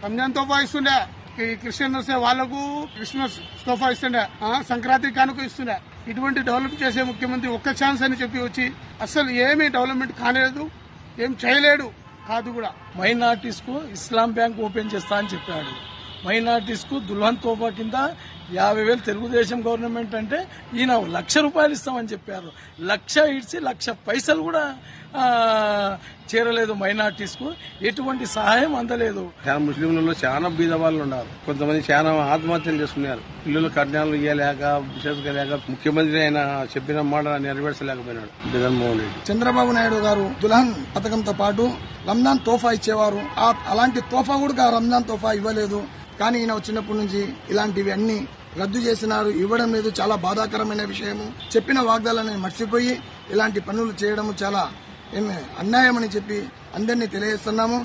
రంజాన్ తోఫా ఇస్తుండే, ఈ క్రిస్టియన్ వస్తే వాళ్లకు క్రిస్మస్ తోఫా ఇస్తుండే, సంక్రాంతి కానుక ఇస్తుండే. ఇటువంటి డెవలప్ చేసే ముఖ్యమంత్రి ఒక్క ఛాన్స్ అని చెప్పి వచ్చి అసలు ఏమీ డెవలప్మెంట్ కాలేదు, ఏం చేయలేడు. కాదు కూడా మైనార్టీస్ కు ఇస్లాం బ్యాంక్ ఓపెన్ చేస్తా అని చెప్పాడు. మైనార్టీస్ కు దుల్హన్ తోఫా కింద 50,000 తెలుగుదేశం గవర్నమెంట్ అంటే ఈయన ₹1,00,000 ఇస్తామని చెప్పారు. 1,00,000 ఇచ్చి 1,00,000 పైసలు కూడా చేరలేదు. మైనార్టీస్ కు ఎటువంటి సహాయం అందలేదు. ముస్లింలలో చాలా బీద వాళ్ళు ఉన్నారు. కొంతమంది చాలా ఆత్మహత్యలు చేస్తున్నారు. పిల్లలు కట్నాలు ఇవ్వలేక, చేసుకోలేక, ముఖ్యమంత్రి ఆయన చెప్పిన మాట నెరవేర్చలేకపోయినాడు జగన్మోహన్ రెడ్డి. చంద్రబాబు నాయుడు గారు దుల్హన్ పథకంతో పాటు రంజాన్ తోఫా ఇచ్చేవారు. అలాంటి తోఫా కూడా రంజాన్ తోఫా ఇవ్వలేదు. కానీ ఈయన వచ్చినప్పటి నుంచి ఇలాంటివి అన్ని రద్దు చేసినారు, ఇవ్వడం లేదు. చాలా బాధాకరమైన విషయము. చెప్పిన వాగ్దానాలను మర్చిపోయి ఇలాంటి పనులు చేయడం చాలా అన్యాయమని చెప్పి అందరినీ తెలియజేస్తున్నాము.